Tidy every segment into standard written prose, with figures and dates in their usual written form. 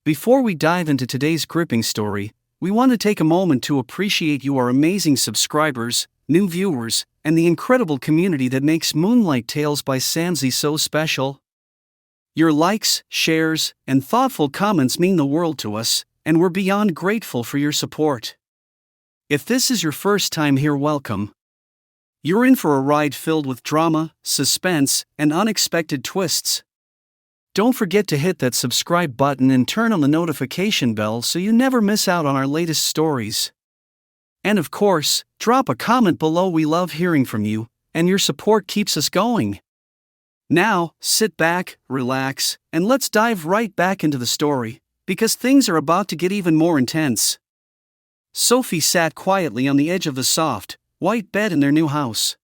Before we dive into today's gripping story, we want to take a moment to appreciate you, our amazing subscribers, new viewers, and the incredible community that makes Moonlight Tales by Samzy so special. Your likes, shares, and thoughtful comments mean the world to us, and we're beyond grateful for your support. If this is your first time here, welcome. You're in for a ride filled with drama, suspense, and unexpected twists. Don't forget to hit that subscribe button and turn on the notification bell so you never miss out on our latest stories. And of course, drop a comment below. We love hearing from you, and your support keeps us going. Now, sit back, relax, and let's dive right back into the story, because things are about to get even more intense. Sophie sat quietly on the edge of the soft, white bed in their new house.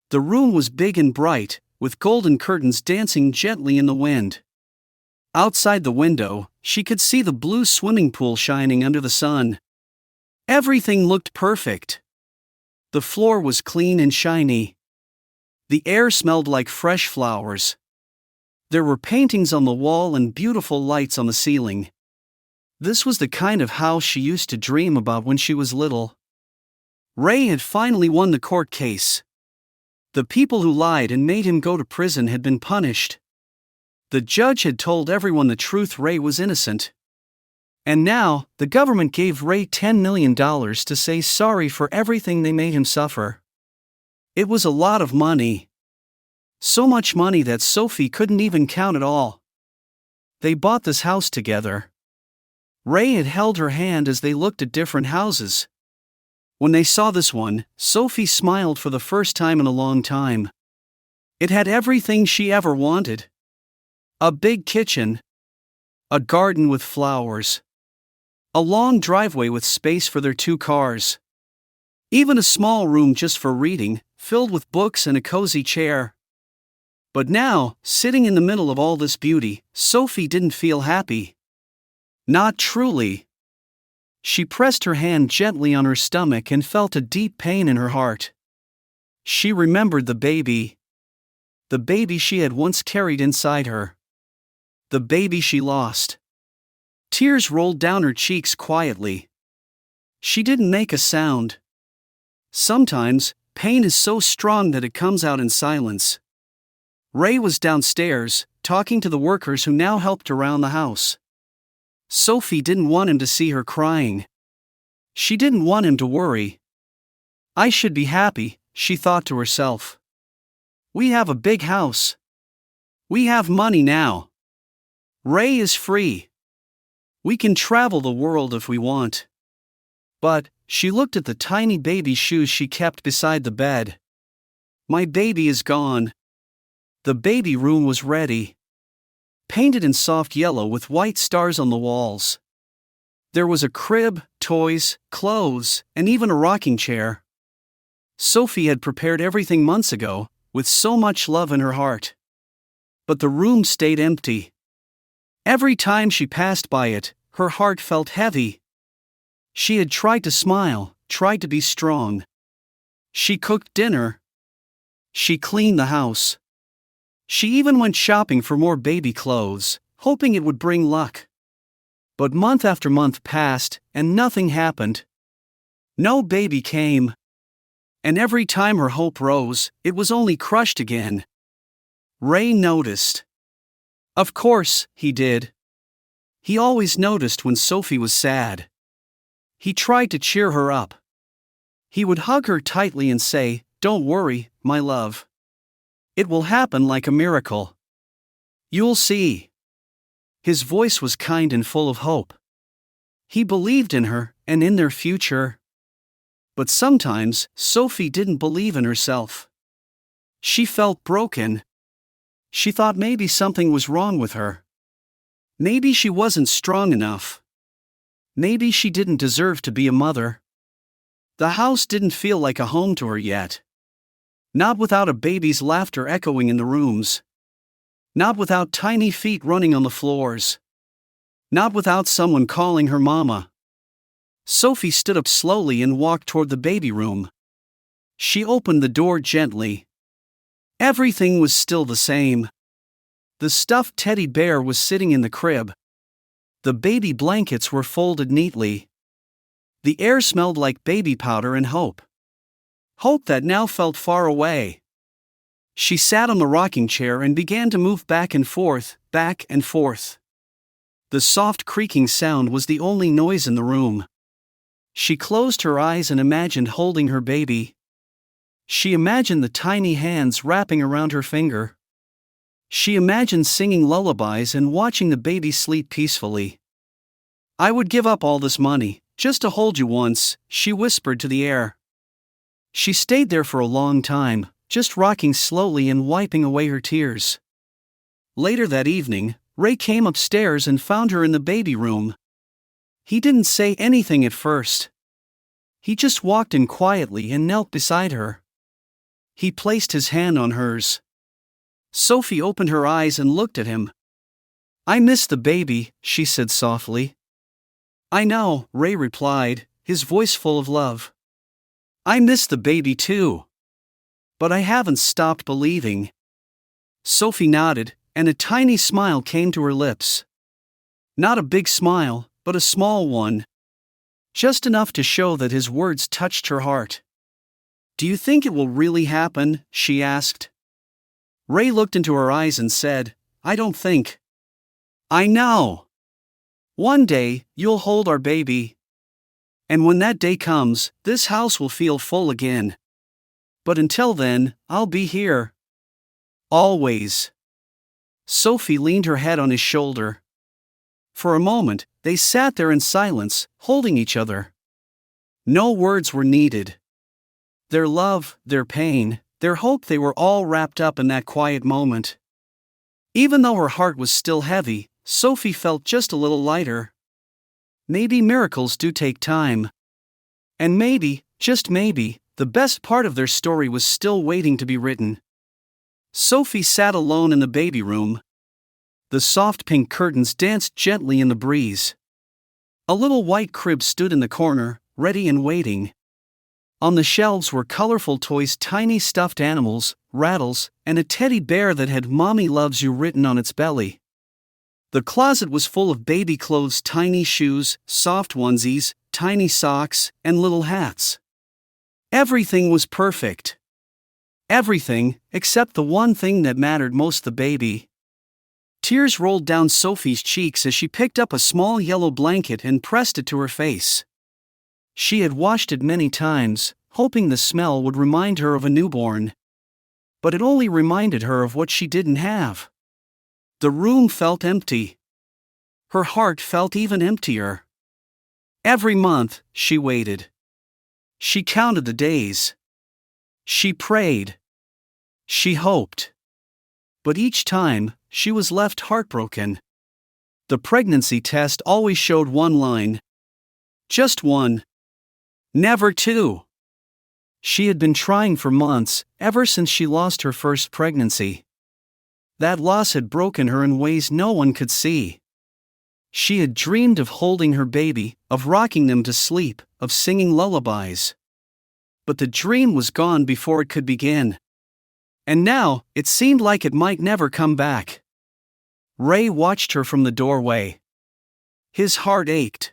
The room was big and bright, with golden curtains dancing gently in the wind. Outside the window, she could see the blue swimming pool shining under the sun. Everything looked perfect. The floor was clean and shiny. The air smelled like fresh flowers. There were paintings on the wall and beautiful lights on the ceiling. This was the kind of house she used to dream about when she was little. Ray had finally won the court case. The people who lied and made him go to prison had been punished. The judge had told everyone the truth: Ray was innocent. And now, the government gave Ray $10 million to say sorry for everything they made him suffer. It was a lot of money. So much money that Sophie couldn't even count it all. They bought this house together. Ray had held her hand as they looked at different houses. When they saw this one, Sophie smiled for the first time in a long time. It had everything she ever wanted. A big kitchen. A garden with flowers. A long driveway with space for their 2 cars. Even a small room just for reading, filled with books and a cozy chair. But now, sitting in the middle of all this beauty, Sophie didn't feel happy. Not truly. She pressed her hand gently on her stomach and felt a deep pain in her heart. She remembered the baby. The baby she had once carried inside her. The baby she lost. Tears rolled down her cheeks quietly. She didn't make a sound. Sometimes, pain is so strong that it comes out in silence. Ray was downstairs, talking to the workers who now helped around the house. Sophie didn't want him to see her crying. She didn't want him to worry. I should be happy, she thought to herself. We have a big house. We have money now. Ray is free. We can travel the world if we want. But, she looked at the tiny baby shoes she kept beside the bed. My baby is gone. The baby room was ready. Painted in soft yellow with white stars on the walls. There was a crib, toys, clothes, and even a rocking chair. Sophie had prepared everything months ago, with so much love in her heart. But the room stayed empty. Every time she passed by it, her heart felt heavy. She had tried to smile, tried to be strong. She cooked dinner. She cleaned the house. She even went shopping for more baby clothes, hoping it would bring luck. But month after month passed, and nothing happened. No baby came. And every time her hope rose, it was only crushed again. Ray noticed. Of course, he did. He always noticed when Sophie was sad. He tried to cheer her up. He would hug her tightly and say, "Don't worry, my love. It will happen like a miracle. You'll see." His voice was kind and full of hope. He believed in her and in their future. But sometimes, Sophie didn't believe in herself. She felt broken. She thought maybe something was wrong with her. Maybe she wasn't strong enough. Maybe she didn't deserve to be a mother. The house didn't feel like a home to her yet. Not without a baby's laughter echoing in the rooms. Not without tiny feet running on the floors. Not without someone calling her mama. Sophie stood up slowly and walked toward the baby room. She opened the door gently. Everything was still the same. The stuffed teddy bear was sitting in the crib. The baby blankets were folded neatly. The air smelled like baby powder and hope. Hope that now felt far away. She sat on the rocking chair and began to move back and forth, back and forth. The soft creaking sound was the only noise in the room. She closed her eyes and imagined holding her baby. She imagined the tiny hands wrapping around her finger. She imagined singing lullabies and watching the baby sleep peacefully. "I would give up all this money, just to hold you once," she whispered to the air. She stayed there for a long time, just rocking slowly and wiping away her tears. Later that evening, Ray came upstairs and found her in the baby room. He didn't say anything at first. He just walked in quietly and knelt beside her. He placed his hand on hers. Sophie opened her eyes and looked at him. "I miss the baby," she said softly. "I know," Ray replied, his voice full of love. "I miss the baby too. But I haven't stopped believing." Sophie nodded, and a tiny smile came to her lips. Not a big smile, but a small one. Just enough to show that his words touched her heart. "Do you think it will really happen?" she asked. Ray looked into her eyes and said, "I don't think." "I know. One day, you'll hold our baby. And when that day comes, this house will feel full again. But until then, I'll be here. Always." Sophie leaned her head on his shoulder. For a moment, they sat there in silence, holding each other. No words were needed. Their love, their pain, their hope, they were all wrapped up in that quiet moment. Even though her heart was still heavy, Sophie felt just a little lighter. Maybe miracles do take time. And maybe, just maybe, the best part of their story was still waiting to be written. Sophie sat alone in the baby room. The soft pink curtains danced gently in the breeze. A little white crib stood in the corner, ready and waiting. On the shelves were colorful toys, tiny stuffed animals, rattles, and a teddy bear that had "Mommy loves you" written on its belly. The closet was full of baby clothes, tiny shoes, soft onesies, tiny socks, and little hats. Everything was perfect. Everything, except the one thing that mattered most: the baby. Tears rolled down Sophie's cheeks as she picked up a small yellow blanket and pressed it to her face. She had washed it many times, hoping the smell would remind her of a newborn. But it only reminded her of what she didn't have. The room felt empty. Her heart felt even emptier. Every month, she waited. She counted the days. She prayed. She hoped. But each time, she was left heartbroken. The pregnancy test always showed one line. Just one. Never two. She had been trying for months, ever since she lost her first pregnancy. That loss had broken her in ways no one could see. She had dreamed of holding her baby, of rocking them to sleep, of singing lullabies. But the dream was gone before it could begin. And now, it seemed like it might never come back. Ray watched her from the doorway. His heart ached.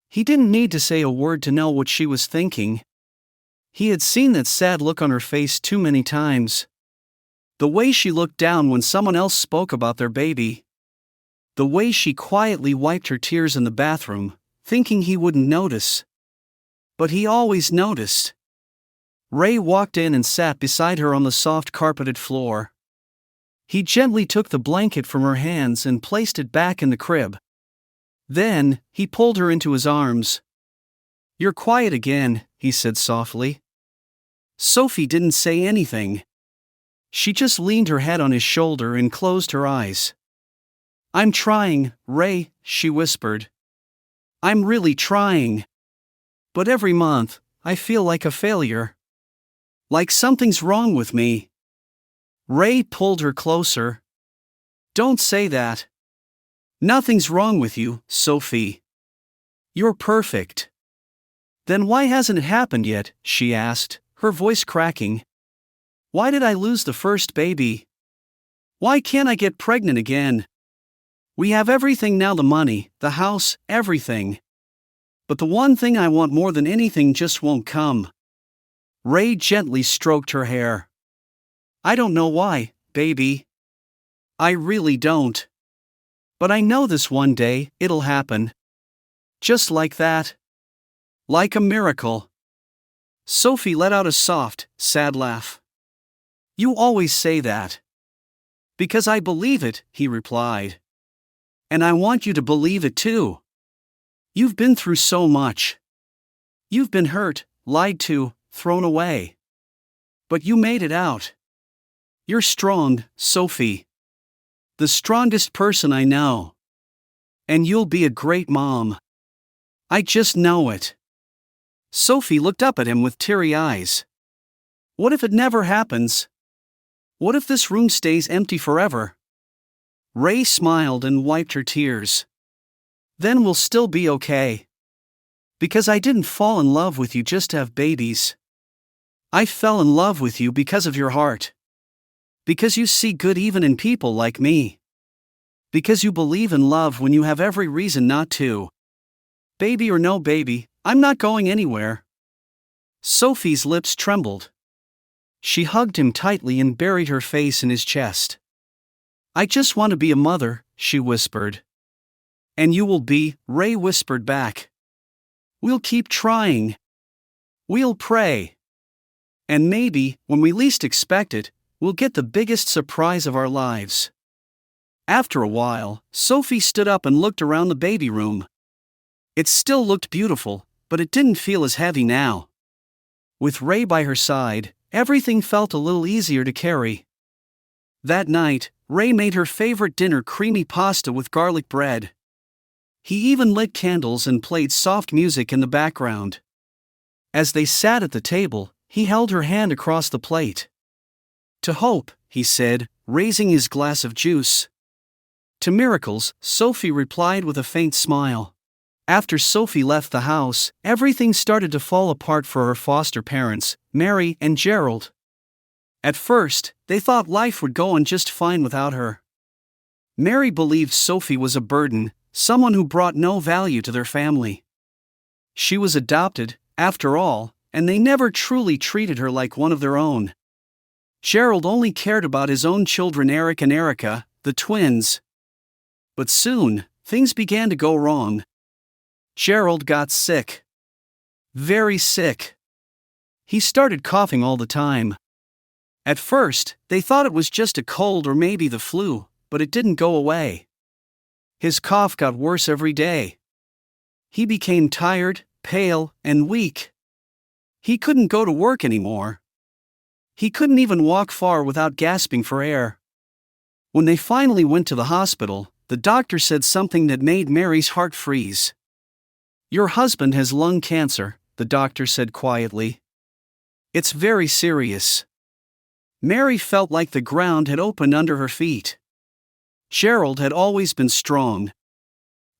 He didn't need to say a word to know what she was thinking. He had seen that sad look on her face too many times. The way she looked down when someone else spoke about their baby. The way she quietly wiped her tears in the bathroom, thinking he wouldn't notice. But he always noticed. Ray walked in and sat beside her on the soft carpeted floor. He gently took the blanket from her hands and placed it back in the crib. Then, he pulled her into his arms. "You're quiet again," he said softly. Sophie didn't say anything. She just leaned her head on his shoulder and closed her eyes. "I'm trying, Ray," she whispered. "I'm really trying. But every month, I feel like a failure. Like something's wrong with me." Ray pulled her closer. "Don't say that. Nothing's wrong with you, Sophie. You're perfect." "Then why hasn't it happened yet?" she asked, her voice cracking. "Why did I lose the first baby? Why can't I get pregnant again?" We have everything now, the money, the house, everything. But the one thing I want more than anything just won't come. Ray gently stroked her hair. I don't know why, baby. I really don't. But I know this one day, it'll happen. Just like that. Like a miracle. Sophie let out a soft, sad laugh. You always say that. Because I believe it, he replied. And I want you to believe it too. You've been through so much. You've been hurt, lied to, thrown away. But you made it out. You're strong, Sophie. The strongest person I know. And you'll be a great mom. I just know it. Sophie looked up at him with teary eyes. What if it never happens? What if this room stays empty forever? Ray smiled and wiped her tears. Then we'll still be okay. Because I didn't fall in love with you just to have babies. I fell in love with you because of your heart. Because you see good even in people like me. Because you believe in love when you have every reason not to. Baby or no baby, I'm not going anywhere. Sophie's lips trembled. She hugged him tightly and buried her face in his chest. I just want to be a mother, she whispered. And you will be, Ray whispered back. We'll keep trying. We'll pray. And maybe, when we least expect it, we'll get the biggest surprise of our lives. After a while, Sophie stood up and looked around the baby room. It still looked beautiful, but it didn't feel as heavy now. With Ray by her side, everything felt a little easier to carry. That night, Ray made her favorite dinner, creamy pasta with garlic bread. He even lit candles and played soft music in the background. As they sat at the table, he held her hand across the plate. To hope, he said, raising his glass of juice. To miracles, Sophie replied with a faint smile. After Sophie left the house, everything started to fall apart for her foster parents, Mary and Gerald. At first, they thought life would go on just fine without her. Mary believed Sophie was a burden, someone who brought no value to their family. She was adopted, after all, and they never truly treated her like one of their own. Gerald only cared about his own children, Eric and Erica, the twins. But soon, things began to go wrong. Gerald got sick. Very sick. He started coughing all the time. At first, they thought it was just a cold or maybe the flu, but it didn't go away. His cough got worse every day. He became tired, pale, and weak. He couldn't go to work anymore. He couldn't even walk far without gasping for air. When they finally went to the hospital, the doctor said something that made Mary's heart freeze. Your husband has lung cancer, the doctor said quietly. It's very serious. Mary felt like the ground had opened under her feet. Gerald had always been strong.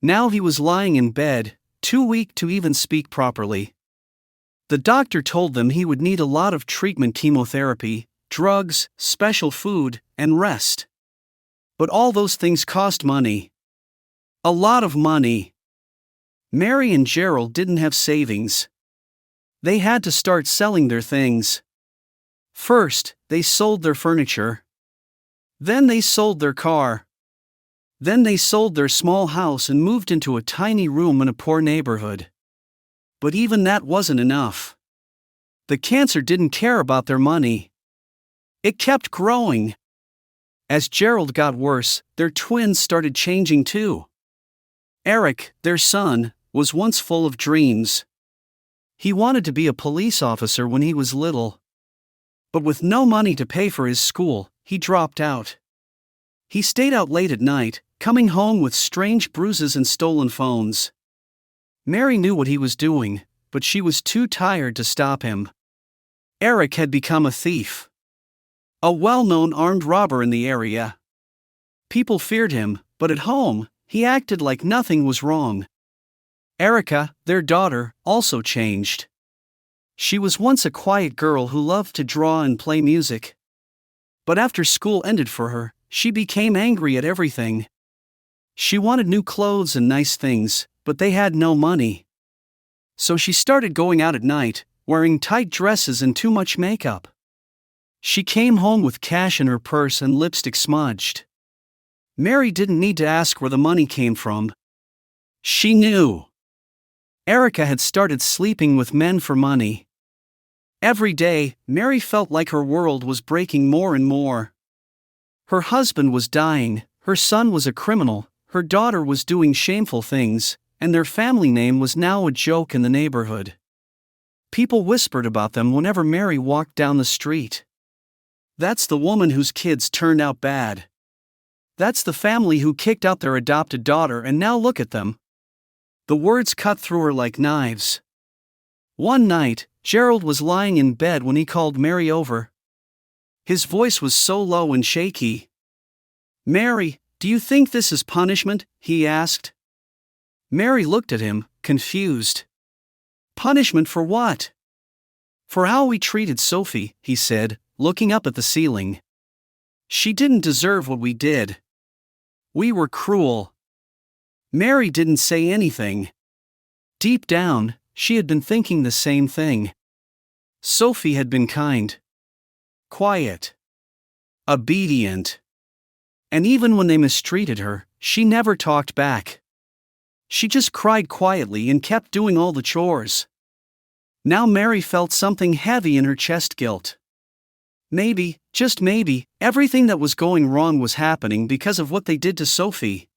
Now he was lying in bed, too weak to even speak properly. The doctor told them he would need a lot of treatment, chemotherapy, drugs, special food, and rest. But all those things cost money. A lot of money. Mary and Gerald didn't have savings. They had to start selling their things. First, they sold their furniture. Then they sold their car. Then they sold their small house and moved into a tiny room in a poor neighborhood. But even that wasn't enough. The cancer didn't care about their money. It kept growing. As Gerald got worse, their twins started changing too. Eric, their son, was once full of dreams. He wanted to be a police officer when he was little. But with no money to pay for his school, he dropped out. He stayed out late at night, coming home with strange bruises and stolen phones. Mary knew what he was doing, but she was too tired to stop him. Eric had become a thief. A well-known armed robber in the area. People feared him, but at home, he acted like nothing was wrong. Erica, their daughter, also changed. She was once a quiet girl who loved to draw and play music. But after school ended for her, she became angry at everything. She wanted new clothes and nice things, but they had no money. So she started going out at night, wearing tight dresses and too much makeup. She came home with cash in her purse and lipstick smudged. Mary didn't need to ask where the money came from. She knew. Erica had started sleeping with men for money. Every day, Mary felt like her world was breaking more and more. Her husband was dying, her son was a criminal, her daughter was doing shameful things, and their family name was now a joke in the neighborhood. People whispered about them whenever Mary walked down the street. That's the woman whose kids turned out bad. That's the family who kicked out their adopted daughter and now look at them. The words cut through her like knives. One night, Gerald was lying in bed when he called Mary over. His voice was so low and shaky. "Mary, do you think this is punishment?" he asked. Mary looked at him, confused. "Punishment for what?" "For how we treated Sophie," he said, looking up at the ceiling. "She didn't deserve what we did. We were cruel." Mary didn't say anything. Deep down, she had been thinking the same thing. Sophie had been kind, quiet, obedient. And even when they mistreated her, she never talked back. She just cried quietly and kept doing all the chores. Now Mary felt something heavy in her chest. Guilt. Maybe, just maybe, everything that was going wrong was happening because of what they did to Sophie.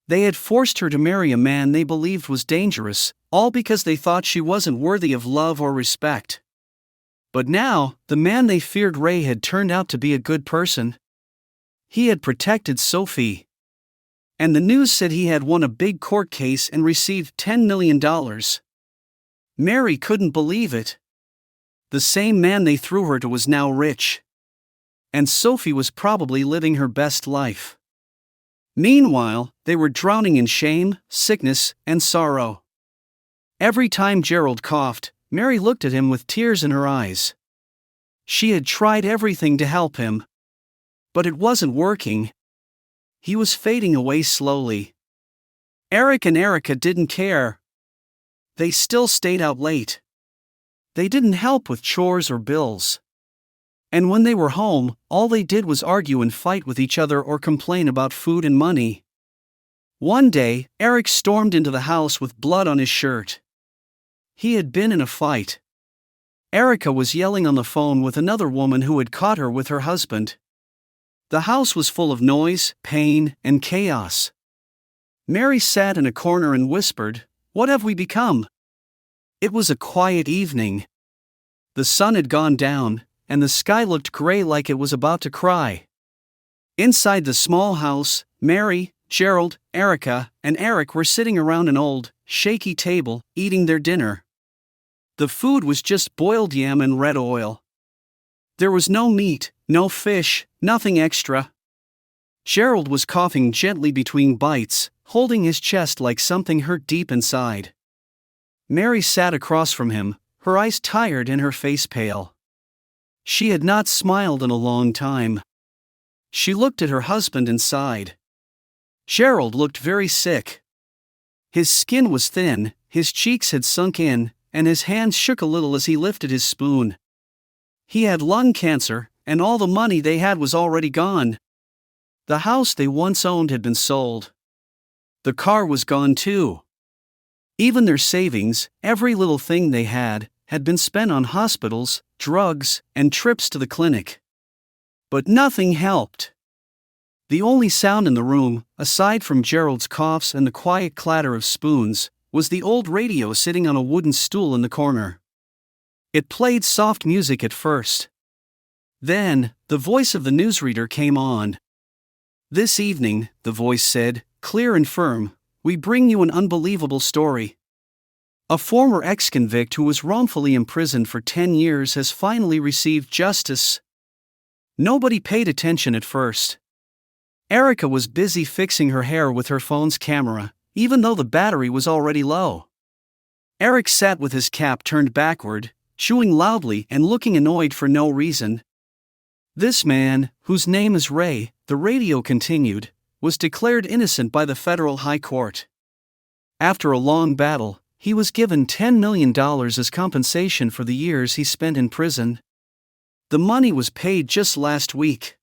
They had forced her to marry a man they believed was dangerous, all because they thought she wasn't worthy of love or respect. But now, the man they feared, Ray, had turned out to be a good person. He had protected Sophie. And the news said he had won a big court case and received $10 million. Mary couldn't believe it. The same man they threw her to was now rich. And Sophie was probably living her best life. Meanwhile, they were drowning in shame, sickness, and sorrow. Every time Gerald coughed, Mary looked at him with tears in her eyes. She had tried everything to help him. But it wasn't working. He was fading away slowly. Eric and Erica didn't care. They still stayed out late. They didn't help with chores or bills. And when they were home, all they did was argue and fight with each other or complain about food and money. One day, Eric stormed into the house with blood on his shirt. He had been in a fight. Erica was yelling on the phone with another woman who had caught her with her husband. The house was full of noise, pain, and chaos. Mary sat in a corner and whispered, "What have we become?" It was a quiet evening. The sun had gone down, and the sky looked gray like it was about to cry. Inside the small house, Mary, Gerald, Erica, and Eric were sitting around an old, shaky table, eating their dinner. The food was just boiled yam and red oil. There was no meat, no fish, nothing extra. Gerald was coughing gently between bites, holding his chest like something hurt deep inside. Mary sat across from him, her eyes tired and her face pale. She had not smiled in a long time. She looked at her husband and sighed. Gerald looked very sick. His skin was thin, his cheeks had sunk in, and his hands shook a little as he lifted his spoon. He had lung cancer, and all the money they had was already gone. The house they once owned had been sold. The car was gone too. Even their savings, every little thing they had been spent on hospitals, drugs, and trips to the clinic. But nothing helped. The only sound in the room, aside from Gerald's coughs and the quiet clatter of spoons, was the old radio sitting on a wooden stool in the corner. It played soft music at first. Then, the voice of the newsreader came on. "This evening," the voice said, clear and firm, "we bring you an unbelievable story. A former ex-convict who was wrongfully imprisoned for 10 years has finally received justice." Nobody paid attention at first. Erica was busy fixing her hair with her phone's camera, even though the battery was already low. Eric sat with his cap turned backward, chewing loudly and looking annoyed for no reason. "This man, whose name is Ray," the radio continued, was declared innocent by the federal high court. After a long battle, he was given $10 million as compensation for the years he spent in prison. The money was paid just last week.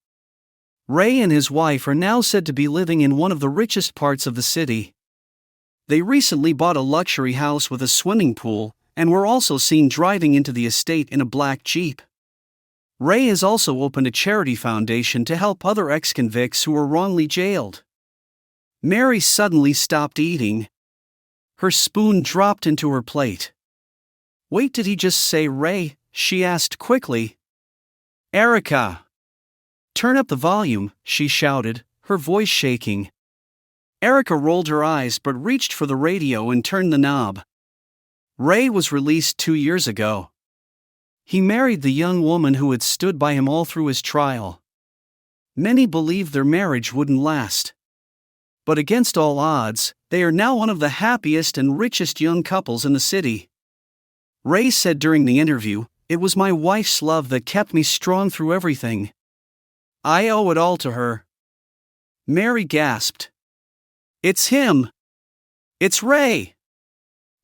Ray and his wife are now said to be living in one of the richest parts of the city. They recently bought a luxury house with a swimming pool, and were also seen driving into the estate in a black Jeep. Ray has also opened a charity foundation to help other ex-convicts who were wrongly jailed. Mary suddenly stopped eating. Her spoon dropped into her plate. "Wait, did he just say Ray?" she asked quickly. "Erica! Turn up the volume," she shouted, her voice shaking. Erica rolled her eyes but reached for the radio and turned the knob. Ray was released 2 years ago. He married the young woman who had stood by him all through his trial. Many believed their marriage wouldn't last. But against all odds, they are now one of the happiest and richest young couples in the city. Ray said during the interview, "It was my wife's love that kept me strong through everything. I owe it all to her." Mary gasped. "It's him! It's Ray!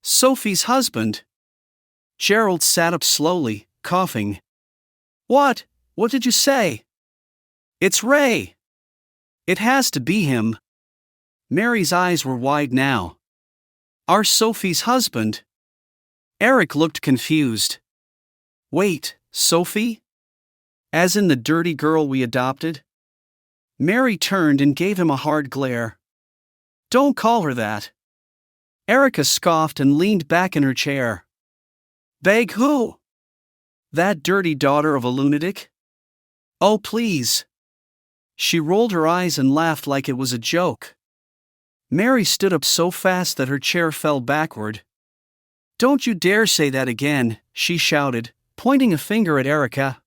Sophie's husband!" Gerald sat up slowly, coughing. What did you say?" "It's Ray! It has to be him." Mary's eyes were wide now. "Our Sophie's husband?" Eric looked confused. "Wait, Sophie? As in the dirty girl we adopted?" Mary turned and gave him a hard glare. "Don't call her that." Erica scoffed and leaned back in her chair. "Beg who? That dirty daughter of a lunatic? Oh, please." She rolled her eyes and laughed like it was a joke. Mary stood up so fast that her chair fell backward. "Don't you dare say that again," she shouted, pointing a finger at Erica.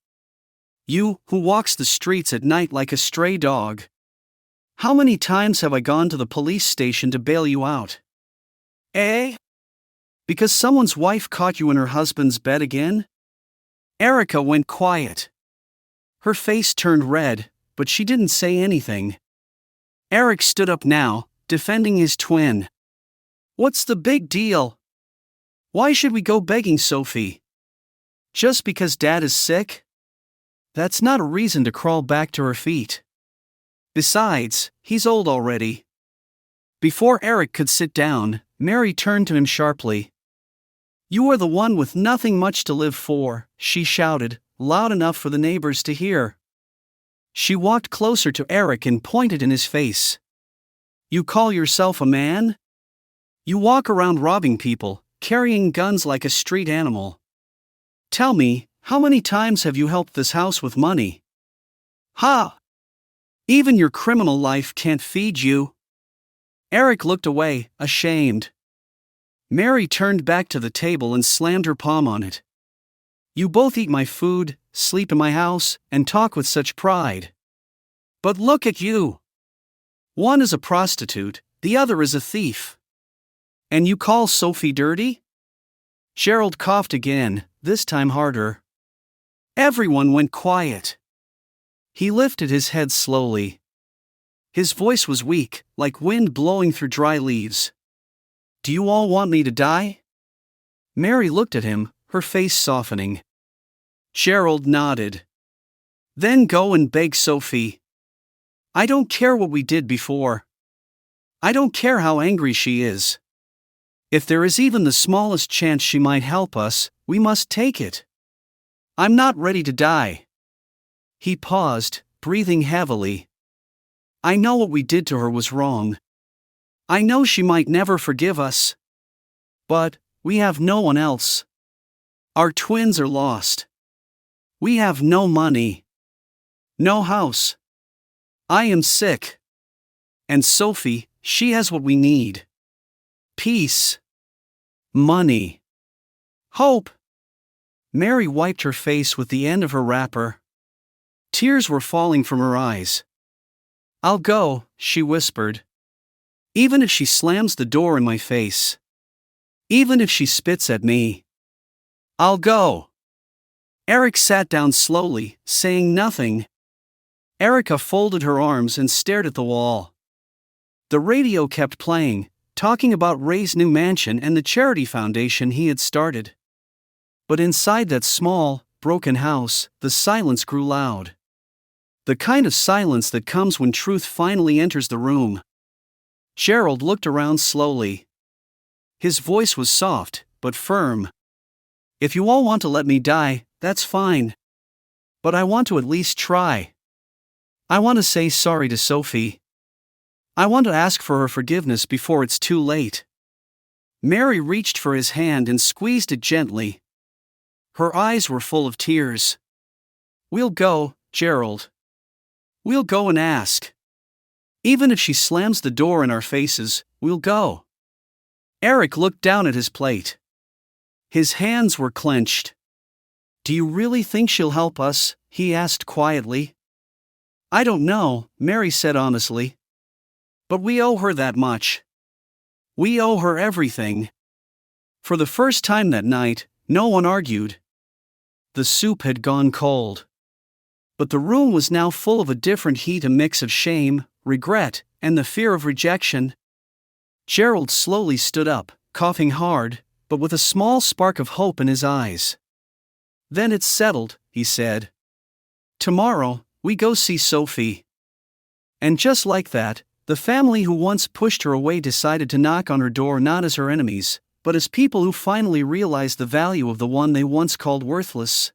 "You, who walks the streets at night like a stray dog. How many times have I gone to the police station to bail you out? Eh? Because someone's wife caught you in her husband's bed again?" Erica went quiet. Her face turned red, but she didn't say anything. Eric stood up now, defending his twin. "What's the big deal? Why should we go begging Sophie? Just because Dad is sick? That's not a reason to crawl back to her feet. Besides, he's old already." Before Eric could sit down, Mary turned to him sharply. "You are the one with nothing much to live for," she shouted, loud enough for the neighbors to hear. She walked closer to Eric and pointed in his face. "You call yourself a man? You walk around robbing people, carrying guns like a street animal. Tell me, how many times have you helped this house with money? Ha! Even your criminal life can't feed you." Eric looked away, ashamed. Mary turned back to the table and slammed her palm on it. "You both eat my food, sleep in my house, and talk with such pride. But look at you. One is a prostitute, the other is a thief. And you call Sophie dirty?" Gerald coughed again, this time harder. Everyone went quiet. He lifted his head slowly. His voice was weak, like wind blowing through dry leaves. "Do you all want me to die?" Mary looked at him, her face softening. Gerald nodded. "Then go and beg Sophie. I don't care what we did before. I don't care how angry she is. If there is even the smallest chance she might help us, we must take it. I'm not ready to die." He paused, breathing heavily. "I know what we did to her was wrong. I know she might never forgive us. But we have no one else. Our twins are lost. We have no money. No house. I am sick. And Sophie, she has what we need. Peace. Money. Hope." Mary wiped her face with the end of her wrapper. Tears were falling from her eyes. "I'll go," she whispered. "Even if she slams the door in my face. Even if she spits at me. I'll go." Eric sat down slowly, saying nothing. Erica folded her arms and stared at the wall. The radio kept playing, talking about Ray's new mansion and the charity foundation he had started. But inside that small, broken house, the silence grew loud. The kind of silence that comes when truth finally enters the room. Gerald looked around slowly. His voice was soft, but firm. "If you all want to let me die, that's fine. But I want to at least try. I want to say sorry to Sophie. I want to ask for her forgiveness before it's too late." Mary reached for his hand and squeezed it gently. Her eyes were full of tears. "We'll go, Gerald. We'll go and ask. Even if she slams the door in our faces, we'll go." Eric looked down at his plate. His hands were clenched. "Do you really think she'll help us?" he asked quietly. "I don't know," Mary said honestly. "But we owe her that much. We owe her everything." For the first time that night, no one argued. The soup had gone cold. But the room was now full of a different heat, a mix of shame, regret, and the fear of rejection. Gerald slowly stood up, coughing hard, but with a small spark of hope in his eyes. "Then it's settled," he said. "Tomorrow, we go see Sophie." And just like that, the family who once pushed her away decided to knock on her door not as her enemies, but as people who finally realized the value of the one they once called worthless.